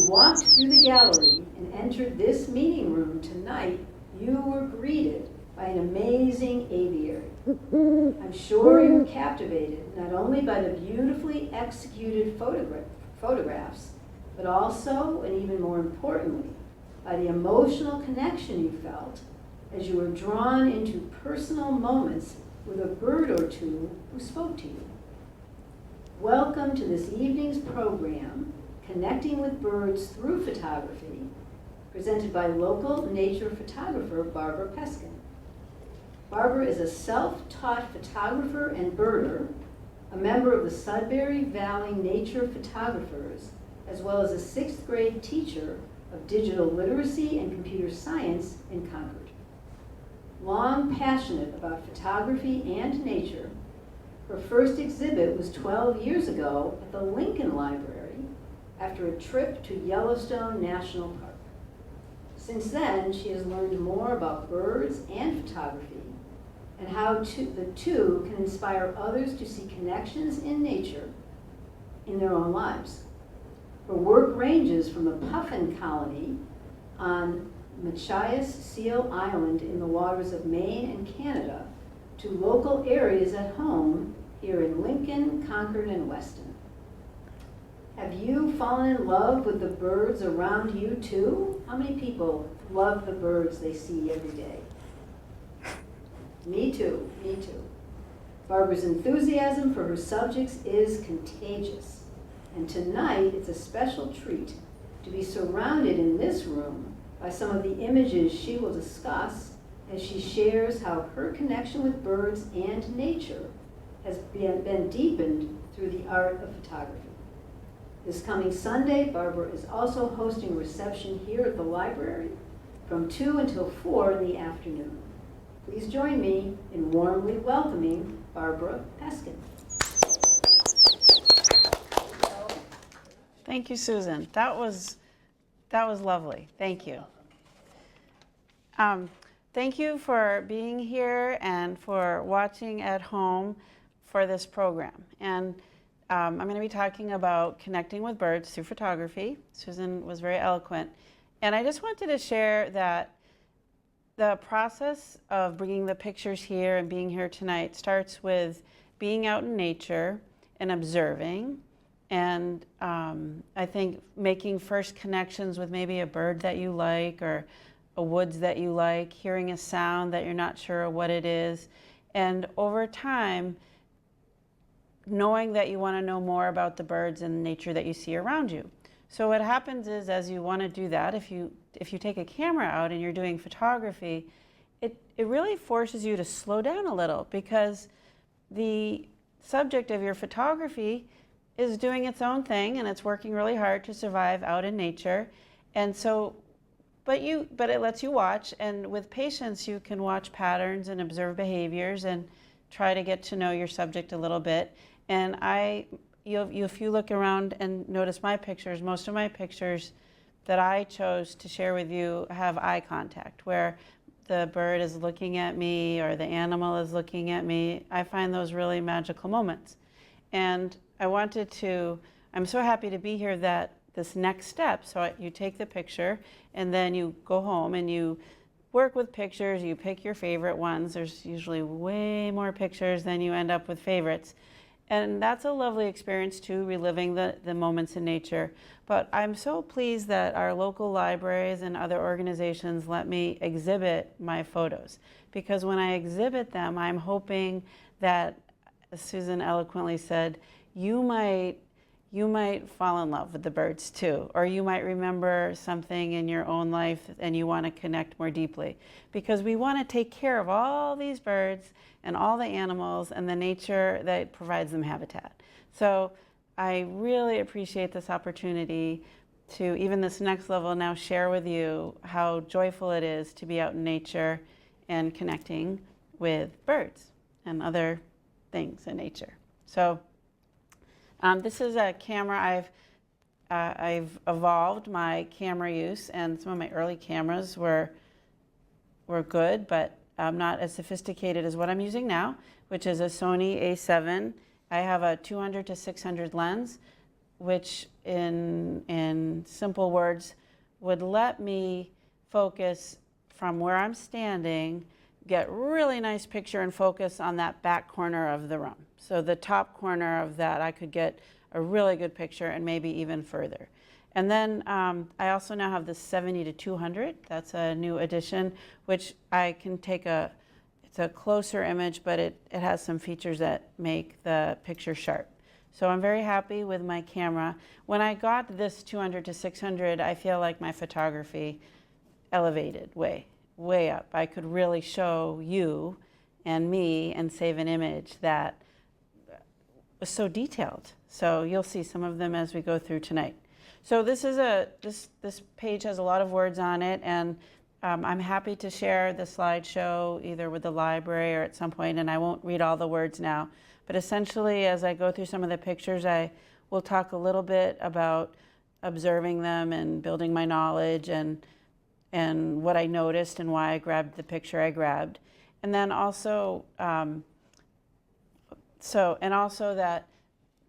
walked through the gallery and entered this meeting room tonight, you were greeted by an amazing aviary. I'm sure you were captivated not only by the beautifully executed photographs, but also, and even more importantly, by the emotional connection you felt as you were drawn into personal moments with a bird or two who spoke to you. Welcome to this evening's program, Connecting with Birds Through Photography, presented by local nature photographer Barbara Peskin. Barbara is a self-taught photographer and birder, a member of the Sudbury Valley Nature Photographers, as well as a 6th grade teacher of digital literacy and computer science in Concord. Long passionate about photography and nature, her first exhibit was 12 years ago at the Lincoln Library after a trip to Yellowstone National Park. Since then, she has learned more about birds and photography and how the two can inspire others to see connections in nature in their own lives. Her work ranges from the puffin colony on Machias Seal Island in the waters of Maine and Canada to local areas at home here in Lincoln, Concord, and Weston. Have you fallen in love with the birds around you too? How many people love the birds they see every day? Me too, me too. Barbara's enthusiasm for her subjects is contagious. And tonight, it's a special treat to be surrounded in this room by some of the images she will discuss as she shares how her connection with birds and nature has been deepened through the art of photography. This coming Sunday, Barbara is also hosting a reception here at the library from 2 until 4 in the afternoon. Please join me in warmly welcoming Barbara Peskin. Thank you, Susan. That was lovely. Thank you. Thank you for being here and for watching at home for this program. And I'm going to be talking about connecting with birds through photography. Susan was very eloquent. And I just wanted to share that the process of bringing the pictures here and being here tonight starts with being out in nature and observing. And I think making first connections with maybe a bird that you like or a woods that you like, hearing a sound that you're not sure what it is. And over time, knowing that you want to know more about the birds and nature that you see around you. So what happens is, as you want to do that, if you take a camera out and you're doing photography, it really forces you to slow down a little, because the subject of your photography is doing its own thing and it's working really hard to survive out in nature. And so, but it lets you watch, and with patience you can watch patterns and observe behaviors and try to get to know your subject a little bit. And if you look around and notice my pictures, most of my pictures that I chose to share with you have eye contact, where the bird is looking at me or the animal is looking at me. I find those really magical moments. And I'm so happy to be here that this next step, so you take the picture and then you go home and you work with pictures, you pick your favorite ones. There's usually way more pictures than you end up with favorites. And that's a lovely experience too, reliving the moments in nature. But I'm so pleased that our local libraries and other organizations let me exhibit my photos. Because when I exhibit them, I'm hoping that, as Susan eloquently said, you might fall in love with the birds too, or you might remember something in your own life and you want to connect more deeply. Because we want to take care of all these birds and all the animals and the nature that provides them habitat. So I really appreciate this opportunity to, even this next level, now share with you how joyful it is to be out in nature and connecting with birds and other things in nature. So this is a camera. I've evolved my camera use, and some of my early cameras were good, but not as sophisticated as what I'm using now, which is a Sony A7. I have a 200 to 600 lens, which in simple words, would let me focus from where I'm standing, get really nice picture and focus on that back corner of the room. So the top corner of that, I could get a really good picture and maybe even further. And then I also now have the 70 to 200. That's a new addition, which I can take it's a closer image, but it has some features that make the picture sharp. So I'm very happy with my camera. When I got this 200 to 600, I feel like my photography elevated way up. I could really show you and me and save an image that was so detailed. So you'll see some of them as we go through tonight. So this is this page has a lot of words on it, and I'm happy to share the slideshow either with the library or at some point, and I won't read all the words now. But essentially, as I go through some of the pictures, I will talk a little bit about observing them and building my knowledge and what I noticed and why I grabbed the picture I grabbed. And then also, also that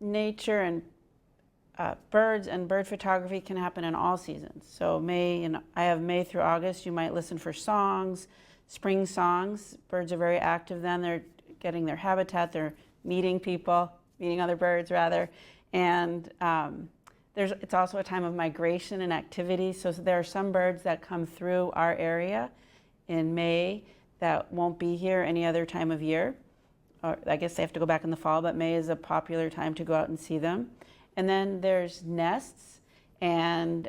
nature and birds and bird photography can happen in all seasons. So I have May through August. You might listen for songs, spring songs. Birds are very active then. They're getting their habitat. They're meeting other birds rather. And it's also a time of migration and activity. So there are some birds that come through our area in May that won't be here any other time of year. Or I guess they have to go back in the fall, but May is a popular time to go out and see them. And then there's nests and,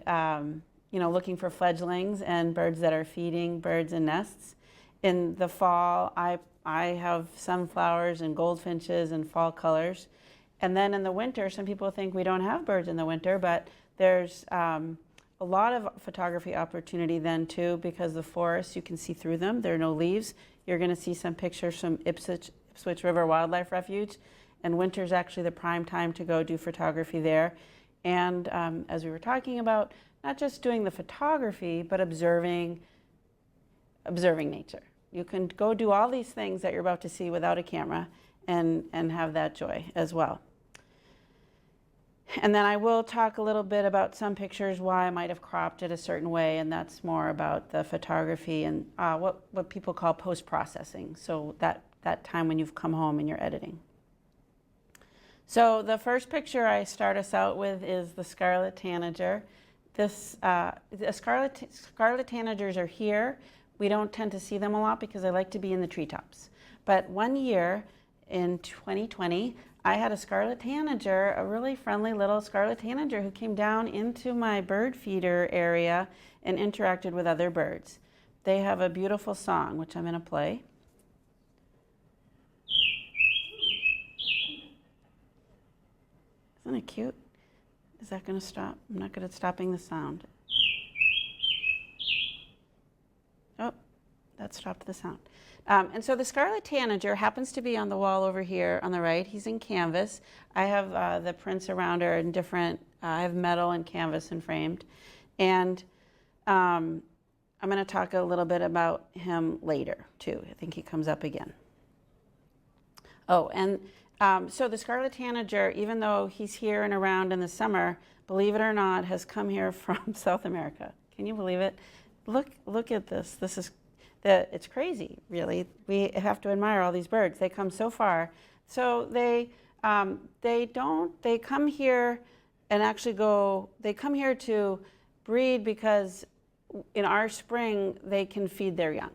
looking for fledglings and birds that are feeding birds in nests. In the fall, I have sunflowers and goldfinches and fall colors. And then in the winter, some people think we don't have birds in the winter, but there's a lot of photography opportunity then too, because the forests, you can see through them. There are no leaves. You're going to see some pictures from Ipswich River Wildlife Refuge. And winter's actually the prime time to go do photography there. And as we were talking about, not just doing the photography, but observing nature. You can go do all these things that you're about to see without a camera and have that joy as well. And then I will talk a little bit about some pictures, why I might have cropped it a certain way, and that's more about the photography and what people call post-processing. So that time when you've come home and you're editing. So the first picture I start us out with is the Scarlet Tanager. The Scarlet Tanagers are here. We don't tend to see them a lot because they like to be in the treetops. But one year in 2020, I had a Scarlet Tanager, a really friendly little Scarlet Tanager who came down into my bird feeder area and interacted with other birds. They have a beautiful song, which I'm going to play. Isn't it cute? Is that going to stop? I'm not good at stopping the sound. Oh, that stopped the sound. And so the Scarlet Tanager happens to be on the wall over here on the right. He's in canvas. I have the prints around her in different, I have metal and canvas and framed. And I'm going to talk a little bit about him later, too. I think he comes up again. Oh, and so the Scarlet Tanager, even though he's here and around in the summer, believe it or not, has come here from South America. Can you believe it? Look at this. It's crazy, really. We have to admire all these birds. They come so far. So they come here and actually they come here to breed because in our spring, they can feed their young.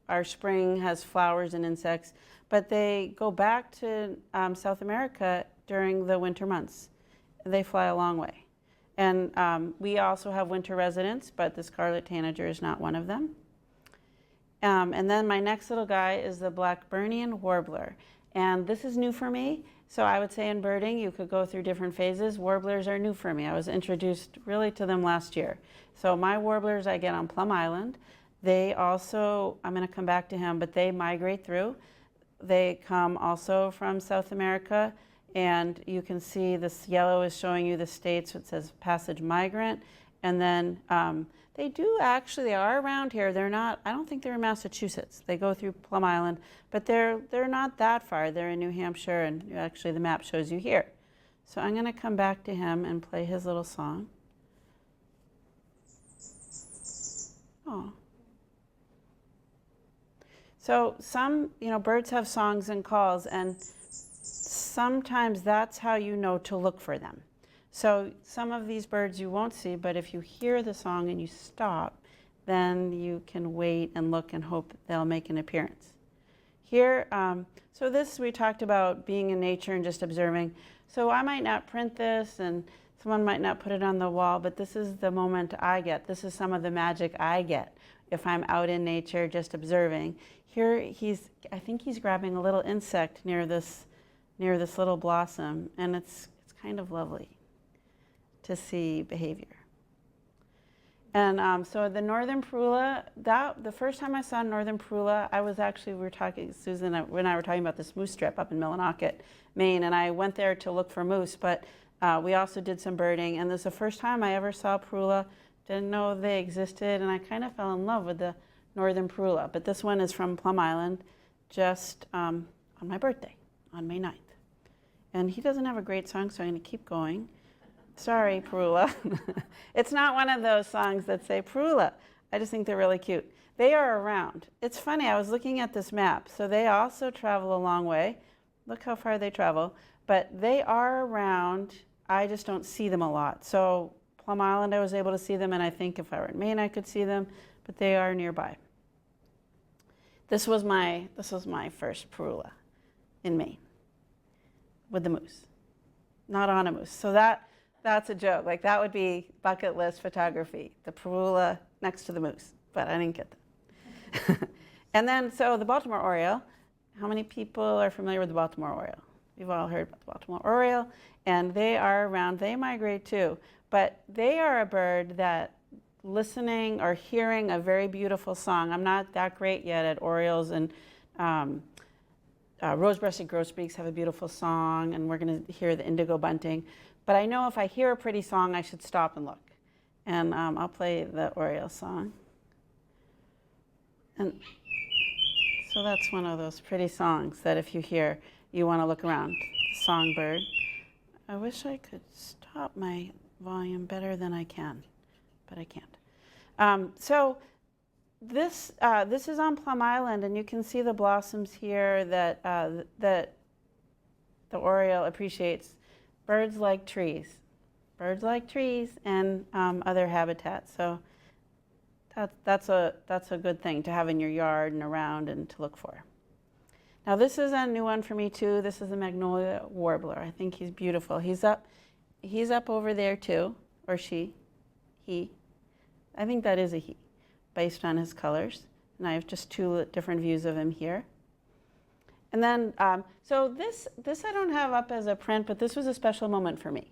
Our spring has flowers and insects, but they go back to South America during the winter months. They fly a long way. And we also have winter residents, but the Scarlet Tanager is not one of them. And then my next little guy is the Blackburnian Warbler. And this is new for me. So I would say in birding, you could go through different phases. Warblers are new for me. I was introduced really to them last year. So my warblers I get on Plum Island. They also, I'm going to come back to him, but they migrate through. They come also from South America, and you can see this yellow is showing you the states. It says passage migrant, and then they are around here. They're not, I don't think they're in Massachusetts. They go through Plum Island, but they're not that far. They're in New Hampshire, and actually the map shows you here. So I'm going to come back to him and play his little song. Oh. So some, birds have songs and calls, and sometimes that's how you know to look for them. So some of these birds you won't see, but if you hear the song and you stop, then you can wait and look and hope they'll make an appearance. Here, so this we talked about being in nature and just observing. So I might not print this and someone might not put it on the wall, but this is the moment I get. This is some of the magic I get if I'm out in nature just observing. Here I think he's grabbing a little insect near this little blossom, and it's kind of lovely to see behavior. And so the northern parula, the first time I saw northern parula, we were talking, Susan and I were talking about this moose strip up in Millinocket, Maine, and I went there to look for moose, but we also did some birding, and this is the first time I ever saw parula. Didn't know they existed, and I kind of fell in love with the northern parula. But this one is from Plum Island, just on my birthday, on May 9th. And he doesn't have a great song, so I'm going to keep going. Sorry, parula. It's not one of those songs that say parula. I just think they're really cute. They are around. It's funny, I was looking at this map. So they also travel a long way. Look how far they travel. But they are around. I just don't see them a lot. So Plum Island, I was able to see them, and I think if I were in Maine, I could see them, but they are nearby. This was my first parula in Maine with the moose, not on a moose. So that's a joke. Like that would be bucket list photography, the parula next to the moose, but I didn't get that. And then, so the Baltimore Oriole, how many people are familiar with the Baltimore Oriole? We've all heard about the Baltimore Oriole, and they are around, they migrate too, but they are a bird that listening or hearing a very beautiful song, I'm not that great yet at Orioles, and rose-breasted grosbeaks have a beautiful song, and we're going to hear the indigo bunting. But I know if I hear a pretty song, I should stop and look. And I'll play the Oriole song. And so that's one of those pretty songs that if you hear, you want to look around. The songbird. I wish I could stop my volume better than I can, but I can't. So this is on Plum Island, and you can see the blossoms here that the Oriole appreciates. Birds like trees. Birds like trees and other habitats. So that's a good thing to have in your yard and around and to look for. Now this is a new one for me too. This is a magnolia warbler. I think he's beautiful. He's up over there too, or she, he. I think that is a he, based on his colors. And I have just two different views of him here. And then, so this I don't have up as a print, but this was a special moment for me.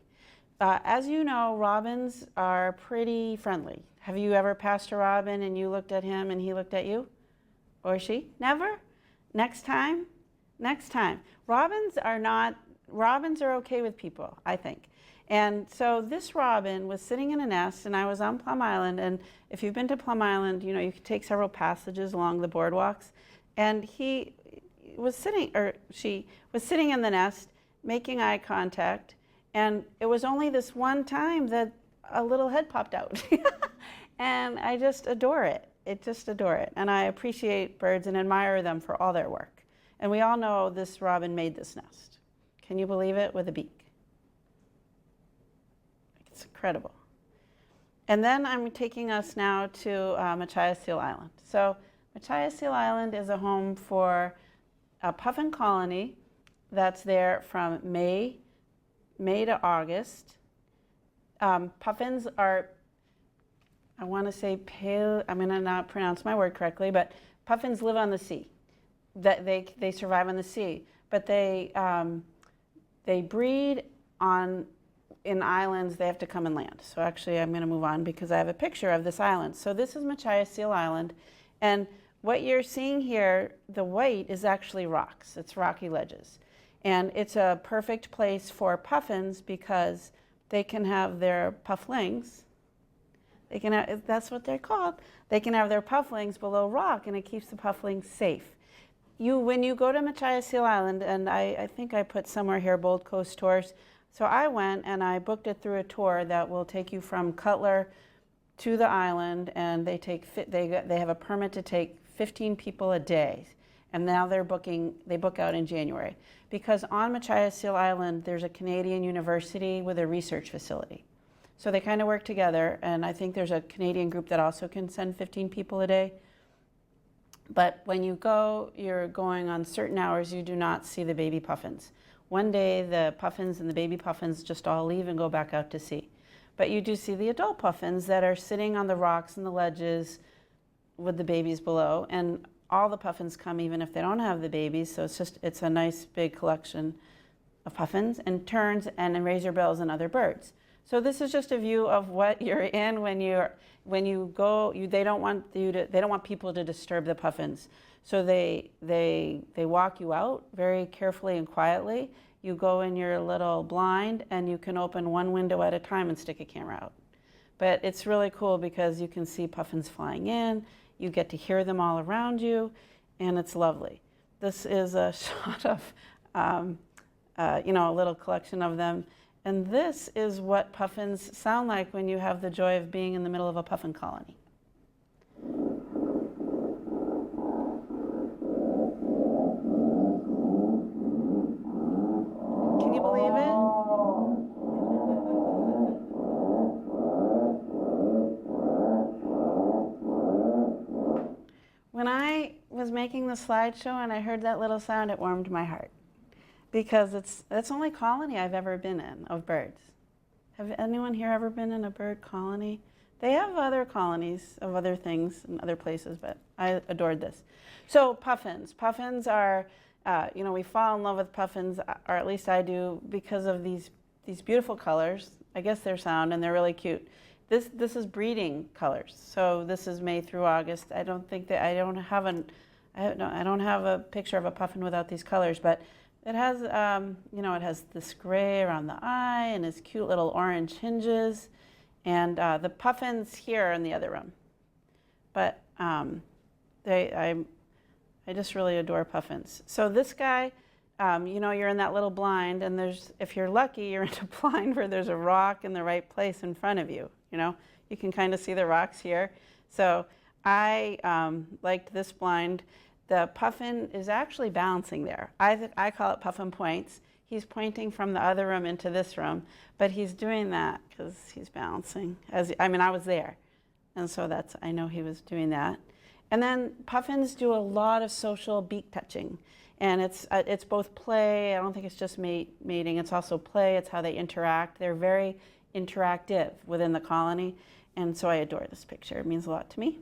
As you know, robins are pretty friendly. Have you ever passed a robin and you looked at him and he looked at you? Or she? Never? Next time? Next time. Robins are okay with people, I think. And so this robin was sitting in a nest, and I was on Plum Island, and if you've been to Plum Island, you can take several passages along the boardwalks, and he was sitting, or she was sitting in the nest, making eye contact, and it was only this one time that a little head popped out. And I just adore it. And I appreciate birds and admire them for all their work. And we all know this robin made this nest. Can you believe it? With a beak. It's incredible. And then I'm taking us now to Machias Seal Island. So Machias Seal Island is a home for a puffin colony that's there from May to August. Puffins are, I want to say I'm going to not pronounce my word correctly, but puffins live on the sea. That they survive on the sea, but they breed in islands. They have to come and land. So actually, I'm going to move on because I have a picture of this island. So this is Machias Seal Island, and what you're seeing here, the white is actually rocks. It's rocky ledges, and it's a perfect place for puffins because they can have their pufflings. They can have, that's what they're called. They can have their pufflings below rock, and it keeps the pufflings safe. When you go to Machias Seal Island, and I think I put somewhere here Bold Coast Tours, So I went and I booked it through a tour that will take you from Cutler to the island, and they have a permit to take 15 people a day. And now they book out in January. Because on Machias Seal Island, there's a Canadian university with a research facility. So they kind of work together, and I think there's a Canadian group that also can send 15 people a day. But when you go, you're going on certain hours, you do not see the baby puffins. One day, the puffins and the baby puffins just all leave and go back out to sea. But you do see the adult puffins that are sitting on the rocks and the ledges with the babies below. And all the puffins come even if they don't have the babies. So it's a nice big collection of puffins and terns and razorbills and other birds. So this is just a view of what you're in when you go. They don't want people to disturb the puffins. So they walk you out very carefully and quietly. You go in your little blind and you can open one window at a time and stick a camera out. But it's really cool because you can see puffins flying in, you get to hear them all around you, and it's lovely. This is a shot of a little collection of them. And this is what puffins sound like when you have the joy of being in the middle of a puffin colony. Can you believe it? When I was making the slideshow and I heard that little sound, it warmed my heart. Because that's the only colony I've ever been in of birds. Have anyone here ever been in a bird colony? They have other colonies of other things in other places, but I adored this. So puffins. Puffins are, we fall in love with puffins, or at least I do, because of these beautiful colors. I guess they're sound and they're really cute. This is breeding colors. So this is May through August. I don't have a picture of a puffin without these colors, but it has, it has this gray around the eye and its cute little orange hinges, and the puffins here are in the other room. But I just really adore puffins. So this guy, you're in that little blind, and if you're lucky, you're in a blind where there's a rock in the right place in front of you. You can kind of see the rocks here. So I liked this blind. The puffin is actually balancing there. I call it puffin points. He's pointing from the other room into this room, but he's doing that because he's balancing. I was there, and so I know he was doing that. And then puffins do a lot of social beak touching, and it's both play. I don't think it's just mating. It's also play. It's how they interact. They're very interactive within the colony, and so I adore this picture. It means a lot to me.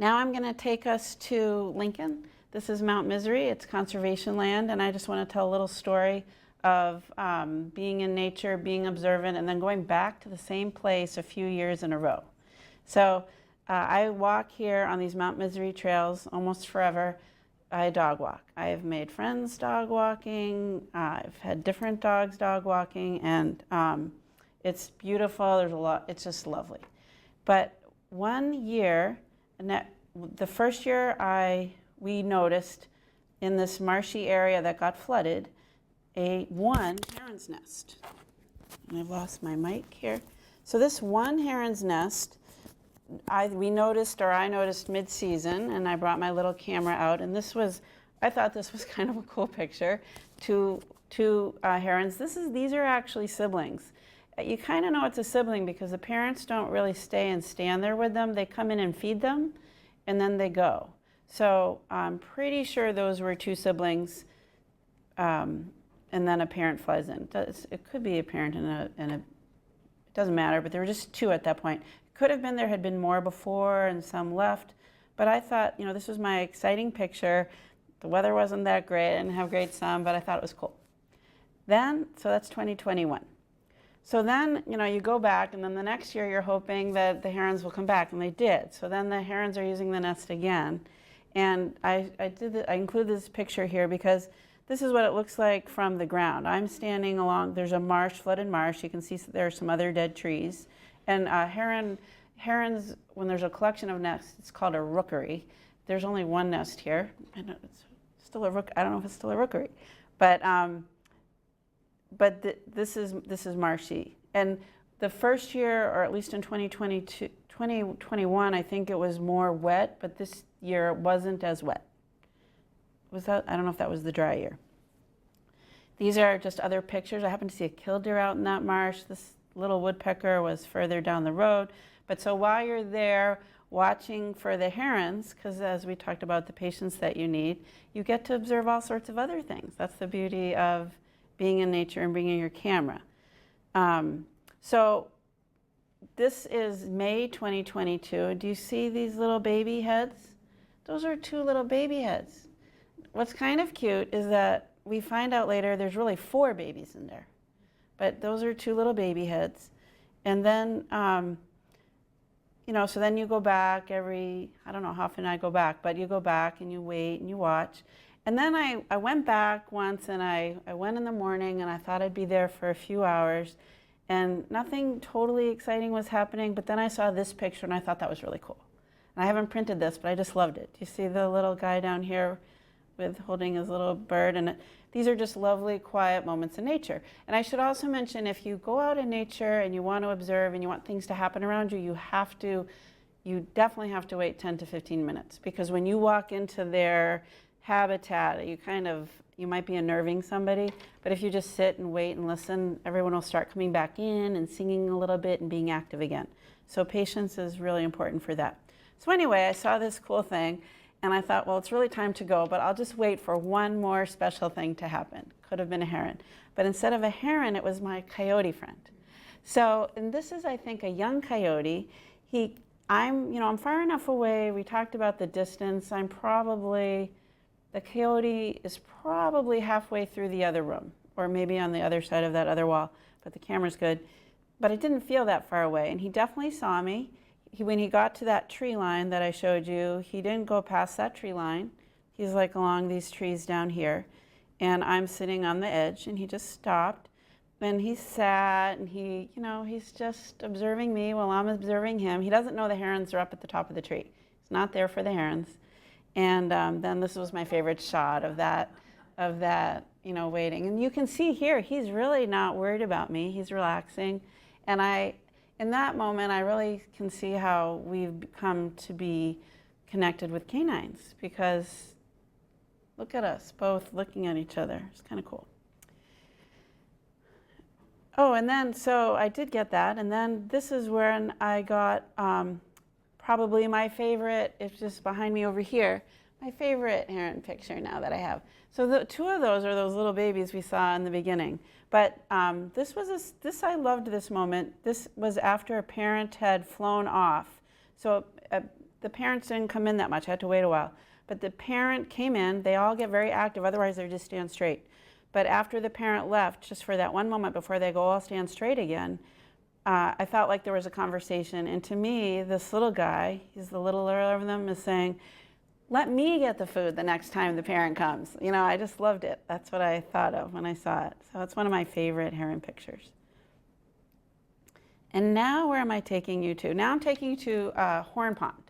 Now I'm going to take us to Lincoln. This is Mount Misery. It's conservation land, and I just want to tell a little story of being in nature, being observant, and then going back to the same place a few years in a row. So I walk here on these Mount Misery trails almost forever. I dog walk. I have made friends dog walking. I've had different dogs dog walking, and it's beautiful. There's a lot. It's just lovely. But one year, the first year we noticed in this marshy area that got flooded, one heron's nest. And I've lost my mic here. So this one heron's nest, I noticed mid-season, and I brought my little camera out, and I thought this was kind of a cool picture. Two herons. These are actually siblings. You kind of know it's a sibling because the parents don't really stay and stand there with them. They come in and feed them, and then they go. So I'm pretty sure those were two siblings, and then a parent flies in. It could be a parent and it doesn't matter, but there were just two at that point. Could have been there had been more before and some left, but I thought, this was my exciting picture. The weather wasn't that great, I didn't have great sun, but I thought it was cool. So that's 2021. So then, you go back, and then the next year you're hoping that the herons will come back, and they did. So then the herons are using the nest again. And I include this picture here because this is what it looks like from the ground. I'm standing along, there's a marsh, flooded marsh. You can see there are some other dead trees. And herons, when there's a collection of nests, it's called a rookery. There's only one nest here. I don't know if it's still a rookery. But this is marshy. And the first year, or at least in 2021, I think it was more wet, but this year it wasn't as wet. Was that? I don't know if that was the dry year. These are just other pictures. I happened to see a killdeer out in that marsh. This little woodpecker was further down the road. But so while you're there watching for the herons, because as we talked about the patience that you need, you get to observe all sorts of other things. That's the beauty of being in nature and bringing your camera. So this is May 2022. Do you see these little baby heads? Those are 2 little baby heads. What's kind of cute is that we find out later there's really 4 babies in there. But those are 2 little baby heads. And then, so then you go back I don't know how often I go back, but you go back and you wait and you watch. And then I went back once and I went in the morning and I thought I'd be there for a few hours. And nothing totally exciting was happening, but then I saw this picture and I thought that was really cool. And I haven't printed this, but I just loved it. Do you see the little guy down here with holding his little bird? And these are just lovely, quiet moments in nature. And I should also mention, if you go out in nature and you want to observe and you want things to happen around you, you definitely have to wait 10 to 15 minutes. Because when you walk into their habitat, you might be unnerving somebody, but if you just sit and wait and listen, everyone will start coming back in and singing a little bit and being active again. So patience is really important for that. So anyway, I saw this cool thing and I thought, well, it's really time to go, but I'll just wait for one more special thing to happen. Could have been a heron. But instead of a heron, it was my coyote friend. So, and this is, I think, a young coyote. I'm far enough away. We talked about the distance. The coyote is probably halfway through the other room, or maybe on the other side of that other wall, but the camera's good. But it didn't feel that far away, and he definitely saw me. When he got to that tree line that I showed you, he didn't go past that tree line. He's like along these trees down here, and I'm sitting on the edge, and he just stopped. Then he sat, and he's just observing me while I'm observing him. He doesn't know the herons are up at the top of the tree. He's not there for the herons. And then this was my favorite shot of that, waiting. And you can see here, he's really not worried about me. He's relaxing. And in that moment, I really can see how we've come to be connected with canines, because look at us both looking at each other. It's kind of cool. Oh, and then, so I did get that. And then this is when I got probably my favorite, it's just behind me over here, my favorite heron picture now that I have. So the 2 of those are those little babies we saw in the beginning. But I loved this moment. This was after a parent had flown off. So the parents didn't come in that much. I had to wait a while. But the parent came in. They all get very active. Otherwise, they just stand straight. But after the parent left, just for that one moment before they go all stand straight again, I felt like there was a conversation. And to me, this little guy, he's the littler of them, is saying, let me get the food the next time the parent comes. I just loved it. That's what I thought of when I saw it. So it's one of my favorite heron pictures. And now where am I taking you to? Now I'm taking you to Horn Pond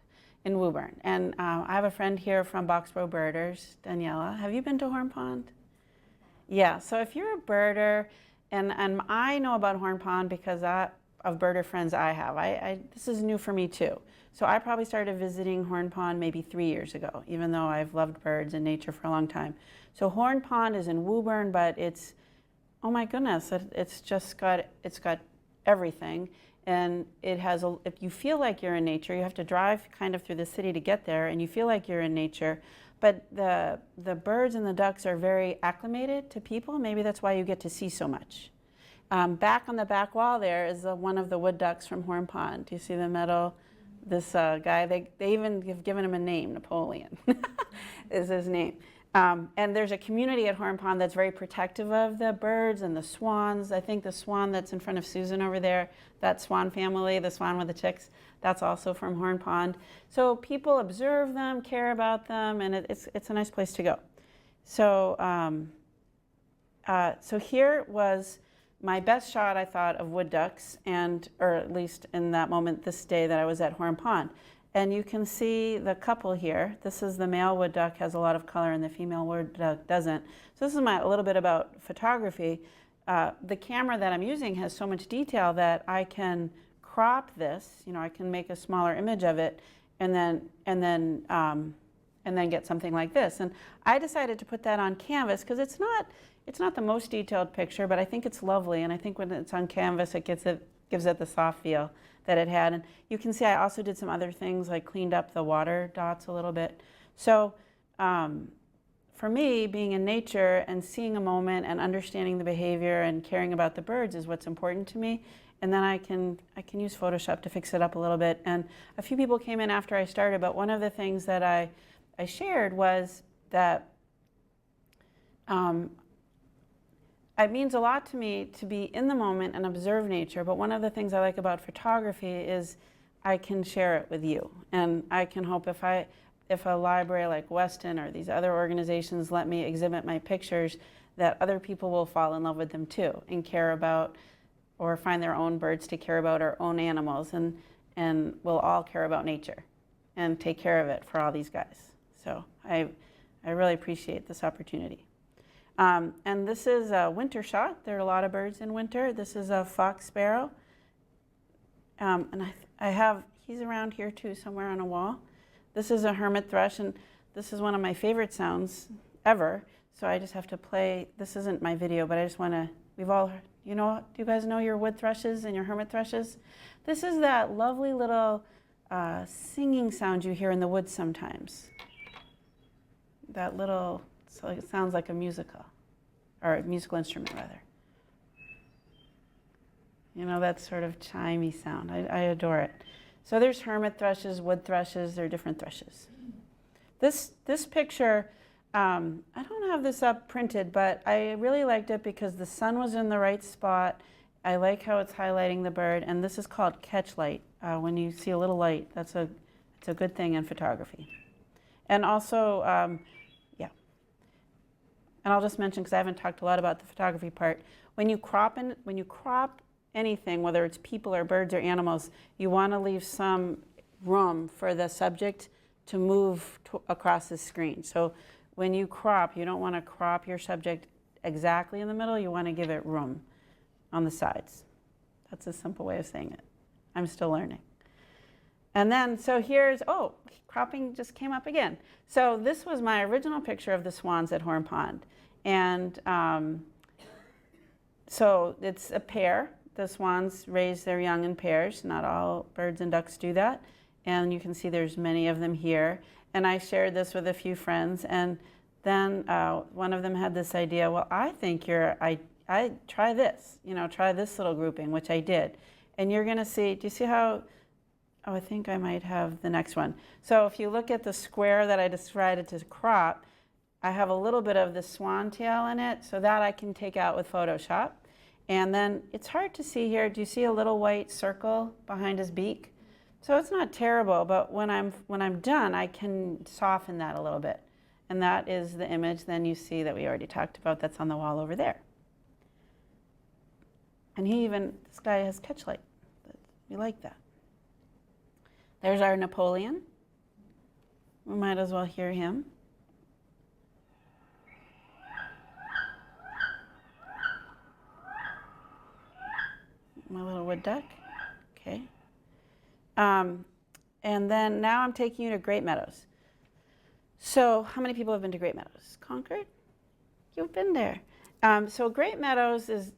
in Woburn. And I have a friend here from Boxborough Birders, Daniela. Have you been to Horn Pond? Yeah, so if you're a birder, and I know about Horn Pond because of birder friends I have. This is new for me too. So I probably started visiting Horn Pond maybe 3 years ago, even though I've loved birds and nature for a long time. So Horn Pond is in Woburn, but it's, oh my goodness, it's got everything. And it has, if you feel like you're in nature, you have to drive kind of through the city to get there, and you feel like you're in nature. But the birds and the ducks are very acclimated to people. Maybe that's why you get to see so much. Back on the back wall there is one of the wood ducks from Horn Pond. Do you see the meadow? This guy, they even have given him a name, Napoleon is his name. And there's a community at Horn Pond that's very protective of the birds and the swans. I think the swan that's in front of Susan over there, that swan family, the swan with the chicks, that's also from Horn Pond. So people observe them, care about them, and it's a nice place to go. So, so here was my best shot, I thought, of wood ducks, or at least in that moment, this day that I was at Horn Pond. And you can see the couple here. This is the male wood duck, has a lot of color, and the female wood duck doesn't. So this is a little bit about photography. the camera that I'm using has so much detail that I can crop this. I can make a smaller image of it, and then get something like this. And I decided to put that on canvas because it's not the most detailed picture, but I think it's lovely. And I think when it's on canvas, it gives it the soft feel that it had. And you can see I also did some other things, like cleaned up the water dots a little bit. So for me, being in nature and seeing a moment and understanding the behavior and caring about the birds is what's important to me. And then I can use Photoshop to fix it up a little bit. And a few people came in after I started, but one of the things that I shared was that it means a lot to me to be in the moment and observe nature, but one of the things I like about photography is I can share it with you. And I can hope if a library like Weston or these other organizations let me exhibit my pictures, that other people will fall in love with them too and care about or find their own birds to care about, or own animals, and we'll all care about nature and take care of it for all these guys. So I really appreciate this opportunity. And this is a winter shot. There are a lot of birds in winter. This is a fox sparrow. And he's around here too, somewhere on a wall. This is a hermit thrush, and this is one of my favorite sounds ever. So I just have to play, this isn't my video, but I just want to, do you guys know your wood thrushes and your hermit thrushes? This is that lovely little singing sound you hear in the woods sometimes. That little, so it sounds like a musical, or a musical instrument rather. That sort of chimey sound. I adore it. So there's hermit thrushes, wood thrushes, there are different thrushes. This picture, I don't have this up printed, but I really liked it because the sun was in the right spot. I like how it's highlighting the bird, and this is called catch light. When you see a little light, it's a good thing in photography. And also, and I'll just mention, because I haven't talked a lot about the photography part, when you crop anything, whether it's people or birds or animals, you want to leave some room for the subject to move across the screen. So when you crop, you don't want to crop your subject exactly in the middle. You want to give it room on the sides. That's a simple way of saying it. I'm still learning. And then, so here's, cropping just came up again. So this was my original picture of the swans at Horn Pond. And so it's a pair. The swans raise their young in pairs. Not all birds and ducks do that. And you can see there's many of them here. And I shared this with a few friends. And then one of them had this idea, well, I think I try this, try this little grouping, which I did. And you're going to see, do you see how, I think I might have the next one. So if you look at the square that I decided to crop, I have a little bit of the swan tail in it, so that I can take out with Photoshop. And then it's hard to see here. Do you see a little white circle behind his beak? So it's not terrible, but when I'm done, I can soften that a little bit. And that is the image then you see that we already talked about that's on the wall over there. And this guy has catch light. We like that. There's our Napoleon. We might as well hear him. My little wood duck. Okay. And then now I'm taking you to Great Meadows. So how many people have been to Great Meadows? Concord? You've been there. So Great Meadows is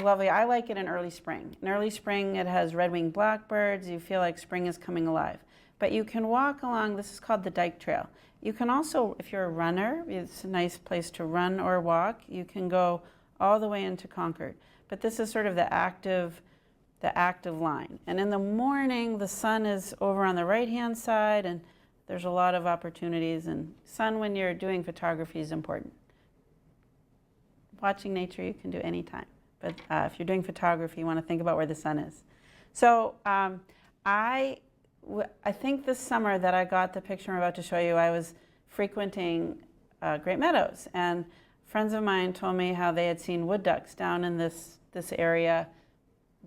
lovely. I like it in early spring. In early spring, it has red-winged blackbirds. You feel like spring is coming alive. But you can walk along, this is called the Dike Trail. You can also, if you're a runner, it's a nice place to run or walk. You can go all the way into Concord. But this is sort of the active line. And in the morning, the sun is over on the right-hand side, and there's a lot of opportunities. And sun, when you're doing photography, is important. Watching nature, you can do any time. But if you're doing photography, you want to think about where the sun is. So I think this summer that I got the picture I'm about to show you, I was frequenting Great Meadows. And friends of mine told me how they had seen wood ducks down in this area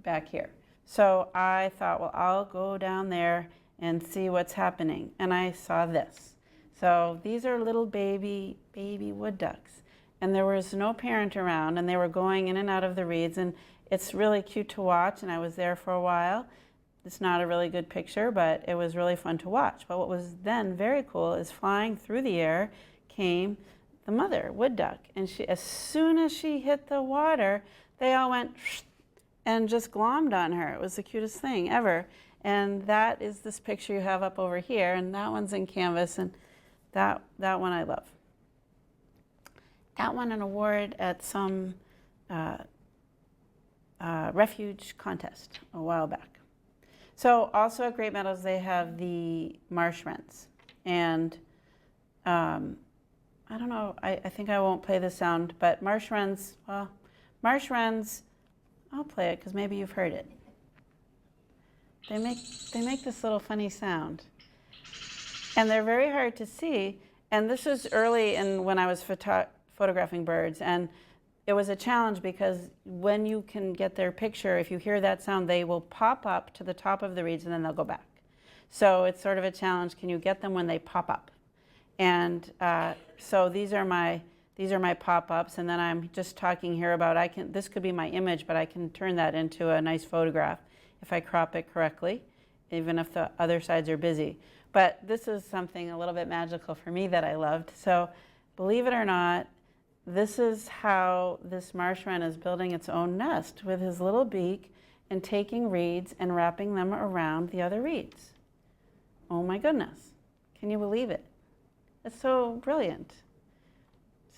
back here. So I thought, well, I'll go down there and see what's happening. And I saw this. So these are little baby wood ducks. and there was no parent around, and they were going in and out of the reeds, and it's really cute to watch, and I was there for a while. It's not a really good picture, but it was really fun to watch. But what was then very cool is flying through the air came the mother wood duck, and she, as soon as she hit the water, they all went and just glommed on her. It was the cutest thing ever. And that is this picture you have up over here, and that one's in canvas, and that one I love. That won an award at some Refuge contest a while back. So also at Great Meadows they have the marsh wrens, and I don't know, I think I won't play the sound, but marsh wrens, well, marsh wrens, I'll play it because maybe you've heard it. They make this little funny sound, and they're very hard to see. And this is early in when I was photographing birds, and it was a challenge because when you can get their picture, if you hear that sound, they will pop up to the top of the reeds and then they'll go back. So it's sort of a challenge. Can you get them when they pop up? And so these are my pop-ups, and then I'm just talking here about this could be my image, but I can turn that into a nice photograph if I crop it correctly, even if the other sides are busy. But this is something a little bit magical for me that I loved. So believe it or not, this is how this marsh wren is building its own nest with his little beak and taking reeds and wrapping them around the other reeds. Oh my goodness, can you believe it? It's so brilliant.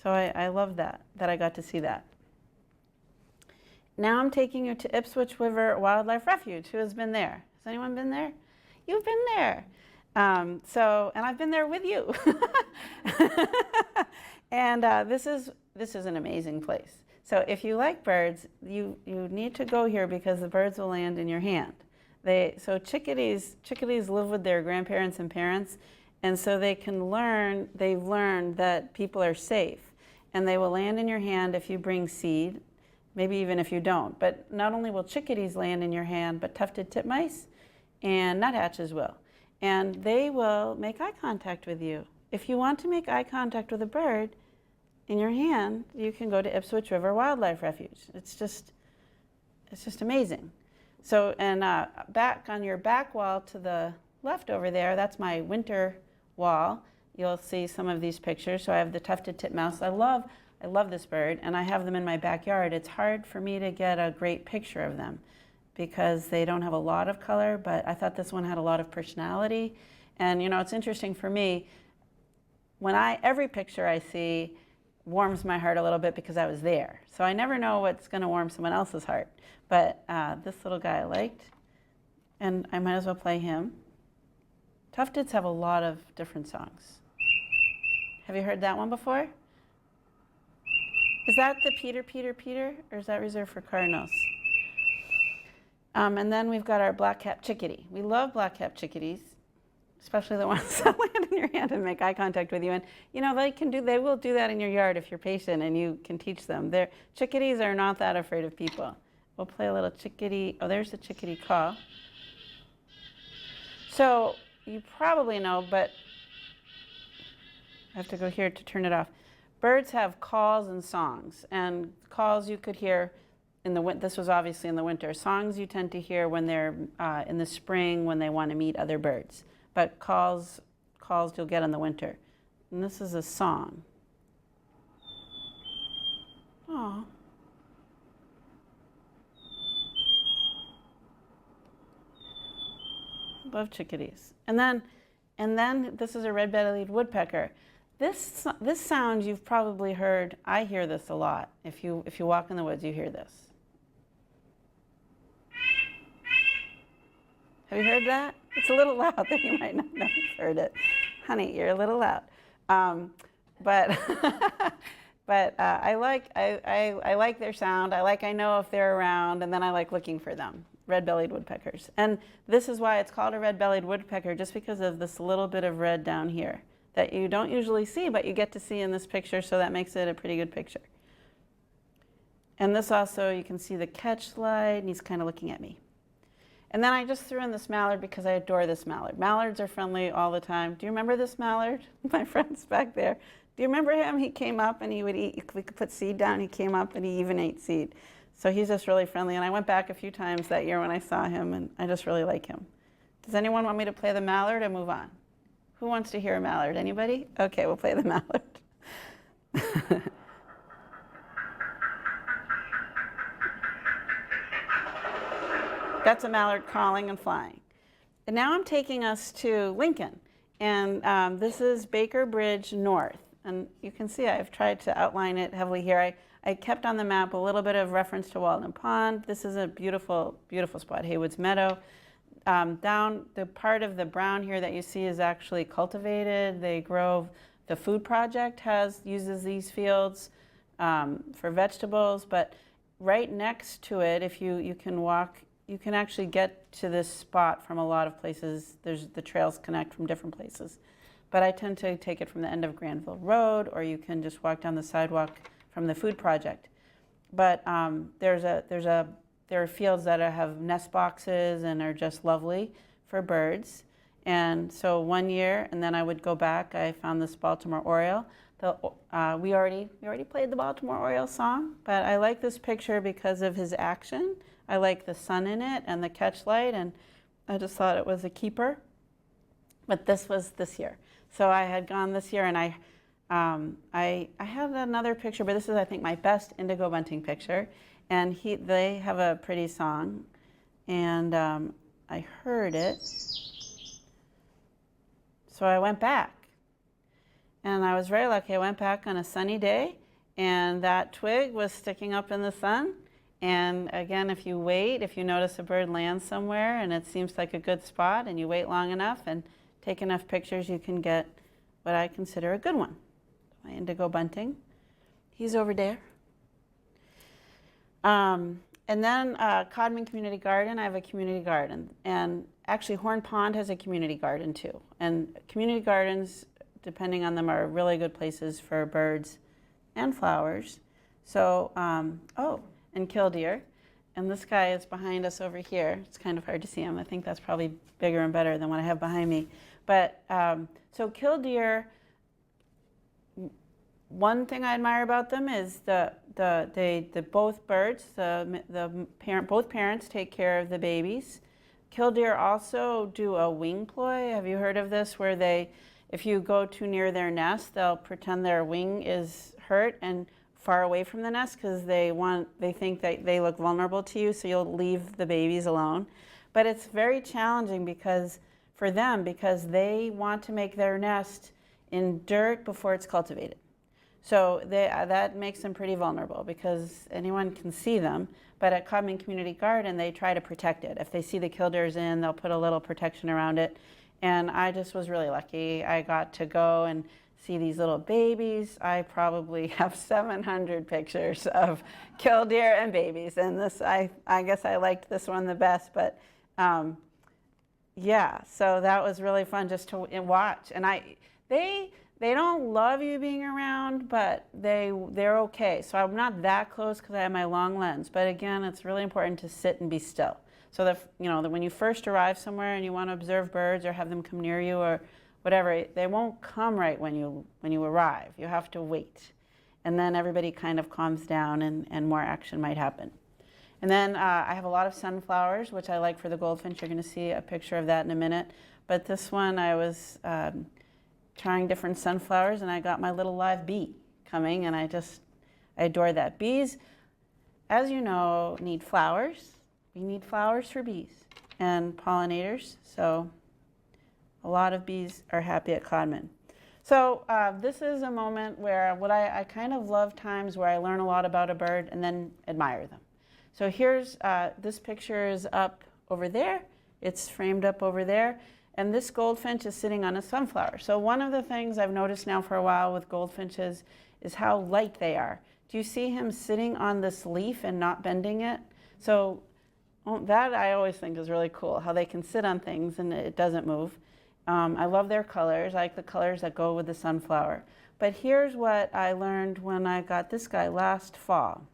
So I love that I got to see that. Now I'm taking you to Ipswich River Wildlife Refuge. Who has been there? Has anyone been there? You've been there. And I've been there with you. And this is an amazing place. So if you like birds, you need to go here because the birds will land in your hand. So chickadees live with their grandparents and parents, and so they've learned that people are safe. And they will land in your hand if you bring seed, maybe even if you don't. But not only will chickadees land in your hand, but tufted titmice and nuthatches will. And they will make eye contact with you. If you want to make eye contact with a bird in your hand, you can go to Ipswich River Wildlife Refuge. It's just amazing. So, and back on your back wall to the left over there, that's my winter wall. You'll see some of these pictures. So I have the tufted titmouse. I love this bird, and I have them in my backyard. It's hard for me to get a great picture of them because they don't have a lot of color, but I thought this one had a lot of personality. And you know, it's interesting for me, every picture I see warms my heart a little bit because I was there. So I never know what's gonna warm someone else's heart. But this little guy I liked, and I might as well play him. Tufteds have a lot of different songs. Have you heard that one before? Is that the Peter, Peter, Peter, or is that reserved for cardinals? And then we've got our black-capped chickadee. We love black-capped chickadees, especially the ones that land in your hand and make eye contact with you. And you know, they will do that in your yard if you're patient and you can teach them. Chickadees are not that afraid of people. We'll play a little chickadee. Oh, there's the chickadee call. So you probably know, but I have to go here to turn it off. Birds have calls and songs, and calls you could hear in the winter. This was obviously in the winter. Songs you tend to hear when they're in the spring when they want to meet other birds, but calls you'll get in the winter. And this is a song. Oh. Love chickadees. And then this is a red-bellied woodpecker. This sound you've probably heard. I hear this a lot. If you walk in the woods, you hear this. Have you heard that? It's a little loud. That you might not know you've heard it. Honey, you're a little loud. But I like their sound. I know if they're around, and then I like looking for them. Red-bellied woodpeckers. And this is why it's called a red-bellied woodpecker, just because of this little bit of red down here that you don't usually see, but you get to see in this picture, so that makes it a pretty good picture. And this also, you can see the catch slide, and he's kind of looking at me. And then I just threw in this mallard because I adore this mallard. Mallards are friendly all the time. Do you remember this mallard? My friend's back there. Do you remember him? He came up and he would eat, we could put seed down, he came up and he even ate seed. So he's just really friendly. And I went back a few times that year when I saw him, and I just really like him. Does anyone want me to play the mallard or move on? Who wants to hear a mallard? Anybody? Okay, we'll play the mallard. That's a mallard calling and flying. And now I'm taking us to Lincoln. And this is Baker Bridge North. And you can see I've tried to outline it heavily here. I kept on the map a little bit of reference to Walden Pond. This is a beautiful, beautiful spot, Haywood's Meadow. Down the part of the brown here that you see is actually cultivated. They grow, the food project uses these fields for vegetables, but right next to it, if you can walk, you can actually get to this spot from a lot of places. The trails connect from different places. But I tend to take it from the end of Granville Road, or you can just walk down the sidewalk from the food project. But there are fields that have nest boxes and are just lovely for birds. And so one year, and then I would go back, I found this Baltimore Oriole. We already played the Baltimore Oriole song, but I like this picture because of his action. I like the sun in it and the catch light, and I just thought it was a keeper. But this was this year. So I had gone this year, and I had another picture, but this is, I think, my best indigo bunting picture. And they have a pretty song, and I heard it. So I went back. And I was very lucky. I went back on a sunny day, and that twig was sticking up in the sun. And again, if you notice a bird land somewhere and it seems like a good spot, and you wait long enough and take enough pictures, you can get what I consider a good one. My indigo bunting. He's over there. And then Codman Community Garden, I have a community garden. And actually Horn Pond has a community garden too. And community gardens, depending on them, are really good places for birds and flowers. So, and killdeer. And this guy is behind us over here. It's kind of hard to see him. I think that's probably bigger and better than what I have behind me. But so killdeer, one thing I admire about them is both birds, both parents take care of the babies. Killdeer also do a wing ploy. Have you heard of this? Where if you go too near their nest, they'll pretend their wing is hurt and far away from the nest because they think that they look vulnerable to you, so you'll leave the babies alone. But it's very challenging for them because they want to make their nest in dirt before it's cultivated. So that makes them pretty vulnerable because anyone can see them. But at Codman Community Garden, they try to protect it. If they see the killdeers in, they'll put a little protection around it. And I just was really lucky. I got to go and see these little babies. I probably have 700 pictures of killdeer and babies. And this, I guess I liked this one the best. But yeah, so that was really fun just to watch. And they don't love you being around, but they're okay. So I'm not that close because I have my long lens. But again, it's really important to sit and be still. So that when you first arrive somewhere and you want to observe birds or have them come near you or whatever, they won't come right when you arrive. You have to wait. And then everybody kind of calms down and more action might happen. And then I have a lot of sunflowers, which I like for the goldfinch. You're going to see a picture of that in a minute. But this one, I was trying different sunflowers, and I got my little live bee coming, and I adore that. Bees, as you know, need flowers. We need flowers for bees and pollinators. So a lot of bees are happy at Codman. So this is a moment where I kind of love times where I learn a lot about a bird and then admire them. So here's, this picture is up over there. It's framed up over there. And this goldfinch is sitting on a sunflower. So one of the things I've noticed now for a while with goldfinches is how light they are. Do you see him sitting on this leaf and not bending it? So that I always think is really cool, how they can sit on things and it doesn't move. I love their colors. I like the colors that go with the sunflower. But here's what I learned when I got this guy last fall.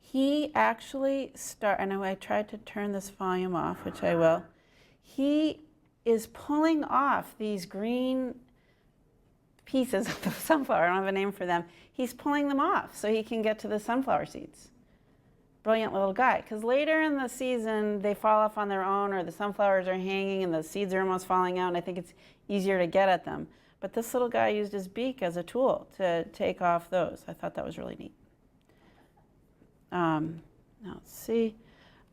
He actually and I tried to turn this volume off, which I will. He is pulling off these green pieces of the sunflower, I don't have a name for them, he's pulling them off so he can get to the sunflower seeds. Brilliant little guy, because later in the season they fall off on their own, or the sunflowers are hanging and the seeds are almost falling out, and I think it's easier to get at them. But this little guy used his beak as a tool to take off those. I thought that was really neat. Now let's see.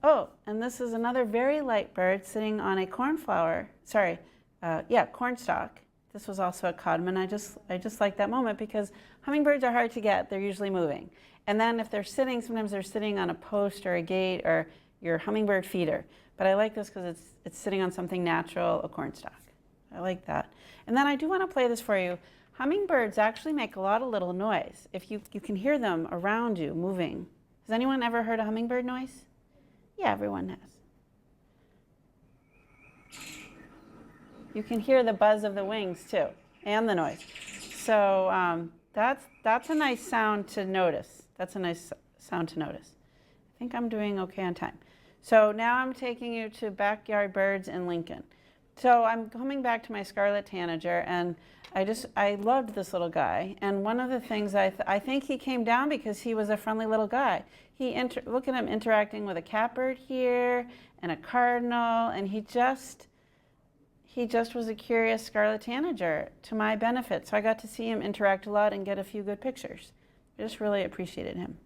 Oh, and this is another very light bird sitting on a cornstalk. This was also a codman. I just like that moment because hummingbirds are hard to get. They're usually moving. And then if they're sitting, sometimes they're sitting on a post or a gate or your hummingbird feeder. But I like this because it's sitting on something natural, a cornstalk. I like that. And then I do want to play this for you. Hummingbirds actually make a lot of little noise. If you can hear them around you moving. Has anyone ever heard a hummingbird noise? Yeah, everyone has. You can hear the buzz of the wings too, and the noise. So that's a nice sound to notice. That's a nice sound to notice. I think I'm doing okay on time. So now I'm taking you to backyard birds in Lincoln. So I'm coming back to my Scarlet Tanager, and I loved this little guy. And one of the things I think he came down because he was a friendly little guy. Look at him interacting with a catbird here and a cardinal, and he just was a curious Scarlet Tanager to my benefit. So I got to see him interact a lot and get a few good pictures. I just really appreciated him.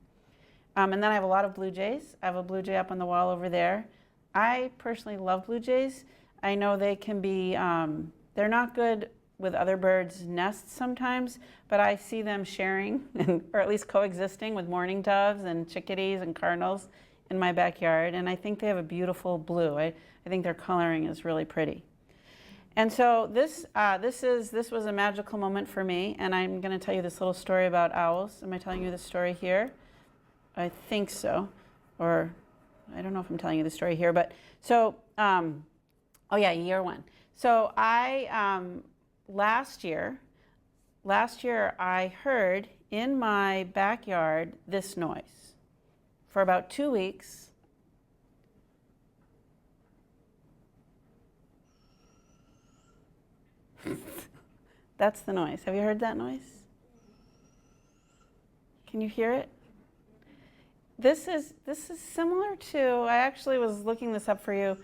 And then I have a lot of blue jays. I have a blue jay up on the wall over there. I personally love blue jays. I know they can be, they're not good with other birds' nests sometimes, but I see them sharing, or at least coexisting with mourning doves and chickadees and cardinals in my backyard. And I think they have a beautiful blue. I think their coloring is really pretty. And so this was a magical moment for me, and I'm going to tell you this little story about owls. Am I telling you the story here? I think so, or I don't know if I'm telling you the story here, but so, oh yeah, year one. So last year I heard in my backyard this noise for about 2 weeks. That's the noise. Have you heard that noise? Can you hear it? This is similar to, I actually was looking this up for you.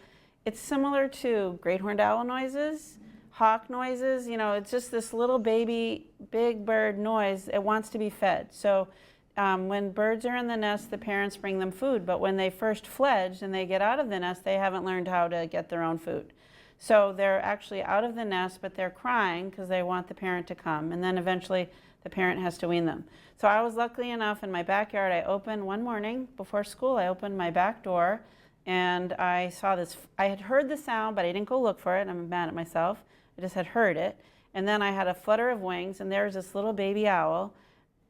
It's similar to great horned owl noises, hawk noises. You know, it's just this little baby, big bird noise. It wants to be fed. So when birds are in the nest, the parents bring them food. But when they first fledge and they get out of the nest, they haven't learned how to get their own food. So they're actually out of the nest, but they're crying because they want the parent to come. And then eventually the parent has to wean them. So I was lucky enough in my backyard. I opened one morning before school, I opened my back door and I saw this. I had heard the sound, but I didn't go look for it. I'm mad at myself. I just had heard it. And then I had a flutter of wings, and there was this little baby owl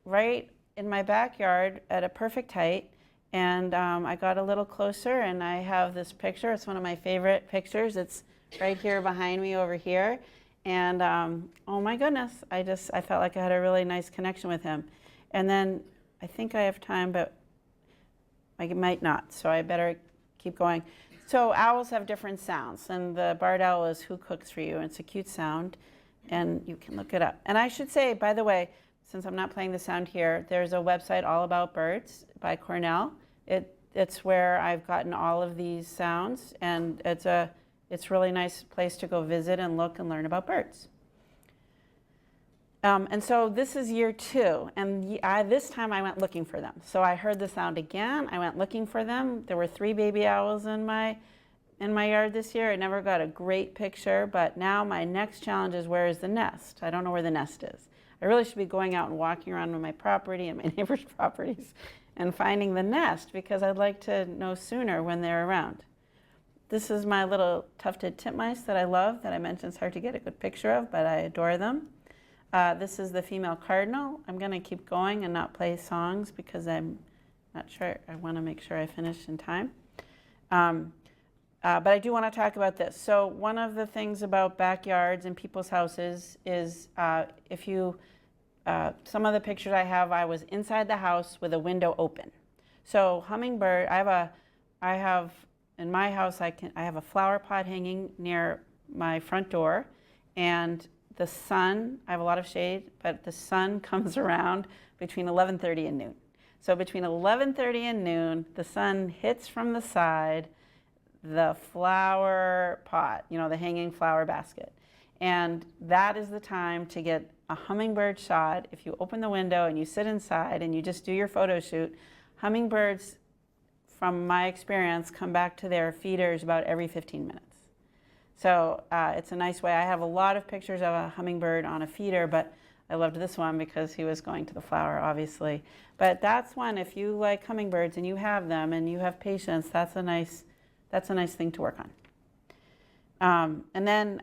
right in my backyard at a perfect height. And I got a little closer, and I have this picture. It's one of my favorite pictures. It's right here behind me over here. And oh my goodness, I felt like I had a really nice connection with him. And then I think I have time, but I might not, so I better keep going. So owls have different sounds, and the barred owl is Who Cooks For You, and it's a cute sound, and you can look it up. And I should say, by the way, since I'm not playing the sound here, there's a website all about birds by Cornell. It's where I've gotten all of these sounds, and it's a really nice place to go visit and look and learn about birds. And so this is year 2, and this time I went looking for them. So I heard the sound again. I went looking for them. There were 3 baby owls in my yard this year. I never got a great picture, but now my next challenge is, where is the nest? I don't know where the nest is. I really should be going out and walking around on my property and my neighbors' properties and finding the nest, because I'd like to know sooner when they're around. This is my little tufted titmice that I love, that I mentioned it's hard to get a good picture of, but I adore them. This is the female cardinal. I'm going to keep going and not play songs because I'm not sure. I want to make sure I finish in time. But I do want to talk about this. So one of the things about backyards and people's houses is some of the pictures I have, I was inside the house with a window open. So hummingbird, in my house, I have a flower pot hanging near my front door, and the sun, I have a lot of shade, but the sun comes around between 11:30 and noon. So between 11:30 and noon, the sun hits from the side the flower pot, the hanging flower basket. And that is the time to get a hummingbird shot. If you open the window and you sit inside and you just do your photo shoot, hummingbirds, from my experience, come back to their feeders about every 15 minutes. So it's a nice way. I have a lot of pictures of a hummingbird on a feeder, but I loved this one because he was going to the flower, obviously. But that's one, if you like hummingbirds and you have them and you have patience, that's a nice thing to work on. And then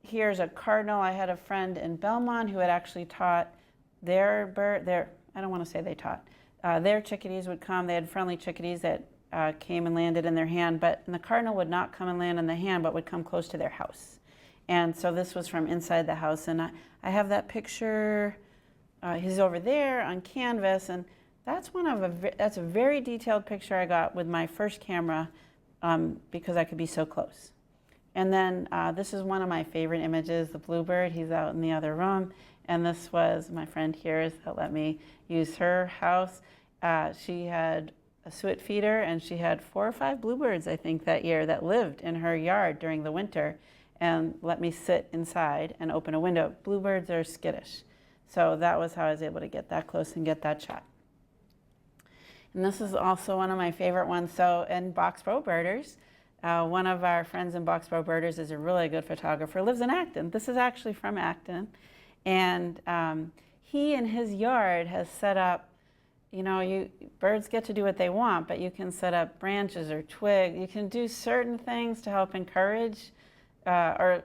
here's a cardinal. I had a friend in Belmont who had actually taught their I don't want to say they taught, their chickadees would come. They had friendly chickadees that came and landed in their hand, and the cardinal would not come and land in the hand, but would come close to their house. And so this was from inside the house, and I have that picture. He's over there on canvas, and that's a very detailed picture I got with my first camera because I could be so close. And then this is one of my favorite images, the bluebird. He's out in the other room, and this was my friend here that let me use her house. She had a suet feeder, and she had 4 or 5 bluebirds, I think, that year that lived in her yard during the winter and let me sit inside and open a window. Bluebirds are skittish. So that was how I was able to get that close and get that shot. And this is also one of my favorite ones. So in Boxborough Birders, one of our friends in Boxborough Birders is a really good photographer, lives in Acton. This is actually from Acton. And he in his yard has set up, birds get to do what they want, but you can set up branches or twigs. You can do certain things to help encourage or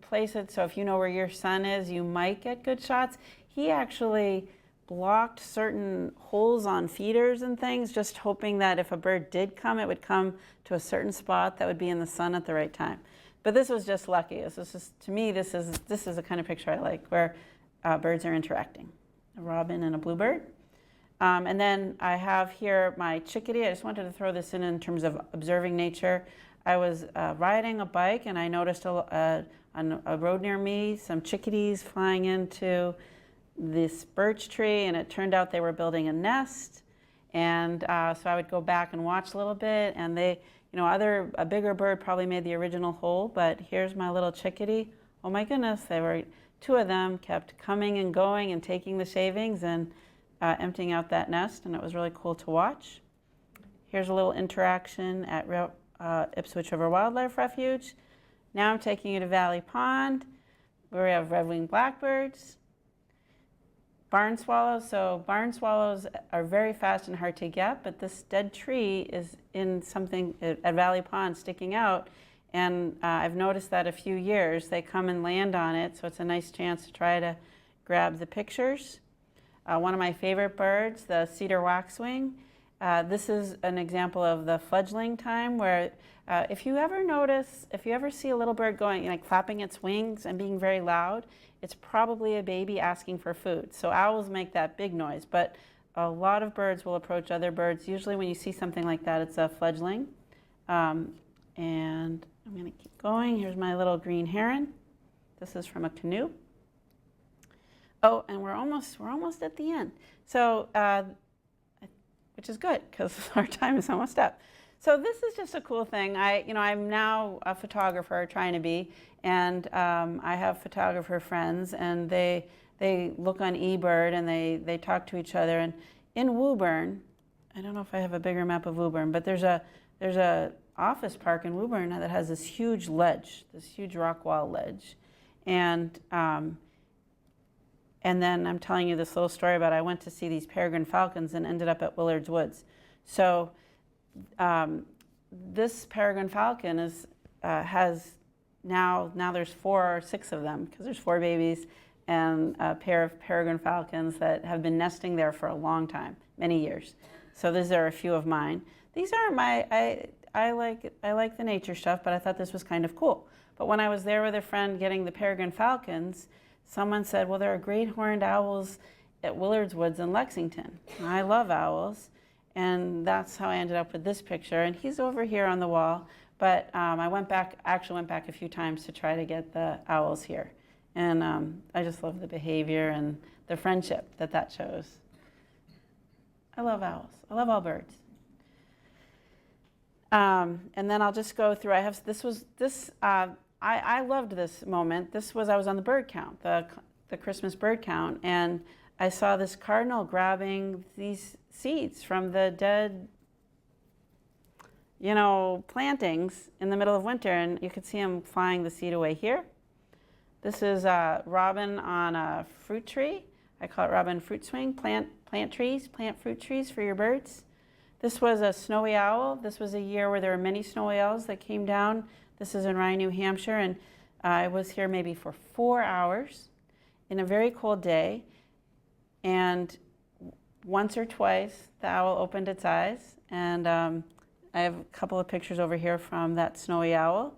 place it so if you know where your sun is, you might get good shots. He actually blocked certain holes on feeders and things, just hoping that if a bird did come, it would come to a certain spot that would be in the sun at the right time. But this was just lucky. To me, this is the kind of picture I like, where birds are interacting. A robin and a bluebird. And then I have here my chickadee. I just wanted to throw this in terms of observing nature. I was riding a bike and I noticed on a road near me some chickadees flying into this birch tree, and it turned out they were building a nest. And so I would go back and watch a little bit, and they, a bigger bird probably made the original hole, but here's my little chickadee. Oh my goodness, 2 of them kept coming and going and taking the shavings and emptying out that nest, and it was really cool to watch. Here's a little interaction at Ipswich River Wildlife Refuge. Now I'm taking you to Valley Pond, where we have red-winged blackbirds, barn swallows. So barn swallows are very fast and hard to get, but this dead tree is in something at Valley Pond sticking out, and I've noticed that a few years they come and land on it, so it's a nice chance to try to grab the pictures. One of my favorite birds, the cedar waxwing. This is an example of the fledgling time, where if you ever see a little bird going, flapping its wings and being very loud, it's probably a baby asking for food. So owls make that big noise, but a lot of birds will approach other birds. Usually when you see something like that, it's a fledgling. And I'm going to keep going. Here's my little green heron. This is from a canoe. Oh, and we're almost at the end. So, which is good because our time is almost up. So this is just a cool thing. I'm now a photographer, trying to be, and I have photographer friends, and they look on eBird and they talk to each other. And in Woburn, I don't know if I have a bigger map of Woburn, but there's a office park in Woburn that has this huge ledge, this huge rock wall ledge, and then I'm telling you this little story about I went to see these peregrine falcons and ended up at Willard's Woods. So this peregrine falcon has now there's 4 or 6 of them, because there's 4 babies and a pair of peregrine falcons that have been nesting there for a long time, many years. So these are a few of mine. These aren't I like the nature stuff, but I thought this was kind of cool. But when I was there with a friend getting the peregrine falcons, someone said, well, there are great horned owls at Willard's Woods in Lexington. And I love owls, and that's how I ended up with this picture. And he's over here on the wall, but I actually went back a few times to try to get the owls here. And I just love the behavior and the friendship that shows. I love owls. I love all birds. And then I'll just go through. I loved this moment. I was on the bird count, the Christmas bird count, and I saw this cardinal grabbing these seeds from the dead, plantings in the middle of winter, and you could see him flying the seed away here. This is a robin on a fruit tree. I call it robin fruit swing. Plant fruit trees for your birds. This was a snowy owl. This was a year where there were many snowy owls that came down. This is in Rye, New Hampshire, and I was here maybe for 4 hours in a very cold day. And once or twice, the owl opened its eyes. And I have a couple of pictures over here from that snowy owl.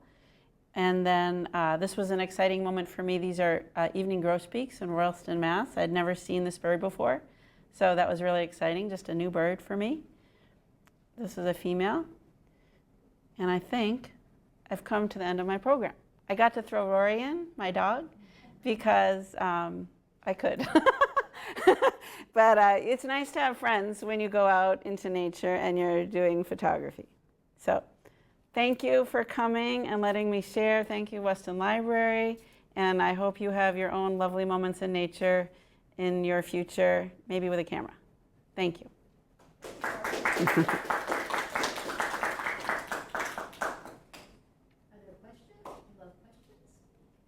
And then this was an exciting moment for me. These are evening grosbeaks in Royalston, Mass. I'd never seen this bird before. So that was really exciting, just a new bird for me. This is a female. And I think I've come to the end of my program. I got to throw Rory in, my dog, because I could. But it's nice to have friends when you go out into nature and you're doing photography. So thank you for coming and letting me share. Thank you, Weston Library. And I hope you have your own lovely moments in nature in your future, maybe with a camera. Thank you. Are there questions? You love questions?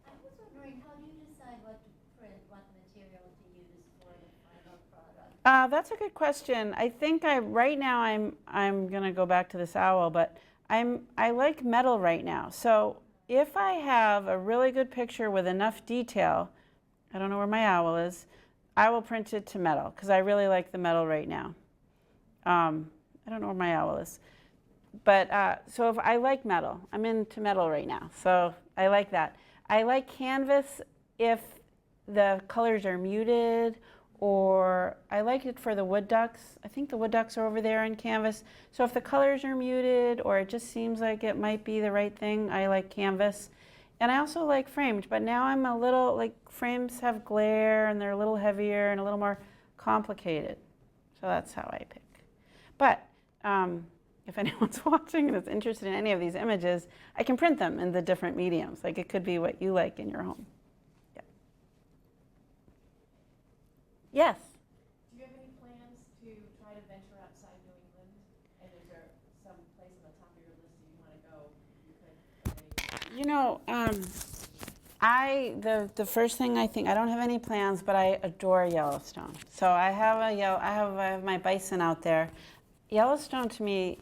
I was wondering, how do you decide what to print, what material to use for the final product? That's a good question. I think right now I'm going to go back to this owl, but I like metal right now. So if I have a really good picture with enough detail, I don't know where my owl is, I will print it to metal because I really like the metal right now. I don't know where my owl is. But so if I like metal, I'm into metal right now. So I like that. I like canvas if the colors are muted, or I like it for the wood ducks. I think the wood ducks are over there on canvas. So if the colors are muted or it just seems like it might be the right thing, I like canvas. And I also like framed, but now I'm a little, like, frames have glare and they're a little heavier and a little more complicated. So that's how I pick. But if anyone's watching and is interested in any of these images, I can print them in the different mediums. Like, it could be what you like in your home. Yeah. Yes? Do you have any plans to try to venture outside New England? And is there some place on the top of your list that you want to go? The first thing I think, I don't have any plans, but I adore Yellowstone. So I have my bison out there. Yellowstone to me,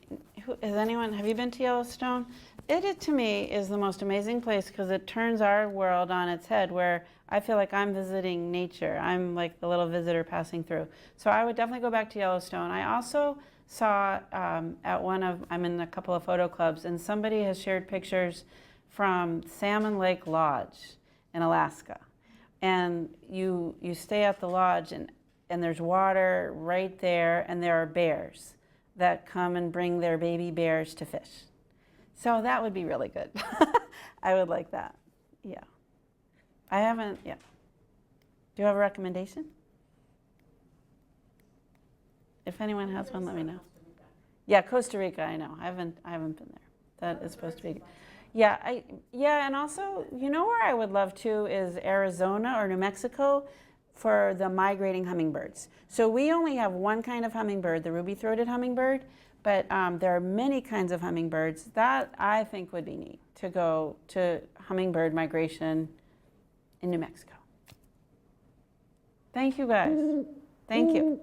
have you been to Yellowstone? It to me is the most amazing place because it turns our world on its head, where I feel like I'm visiting nature. I'm like the little visitor passing through. So I would definitely go back to Yellowstone. I also saw I'm in a couple of photo clubs, and somebody has shared pictures from Salmon Lake Lodge in Alaska. And you stay at the lodge, and there's water right there, and there are bears that come and bring their baby bears to fish. So that would be really good. I would like that. Yeah. Do you have a recommendation? If anyone has one, let me know. Yeah, Costa Rica, I know. I haven't been there. That is supposed to be. Yeah, and also, where I would love to is Arizona or New Mexico for the migrating hummingbirds. So we only have one kind of hummingbird, the ruby-throated hummingbird, but there are many kinds of hummingbirds. That I think would be neat, to go to hummingbird migration in New Mexico. Thank you, guys. Thank you.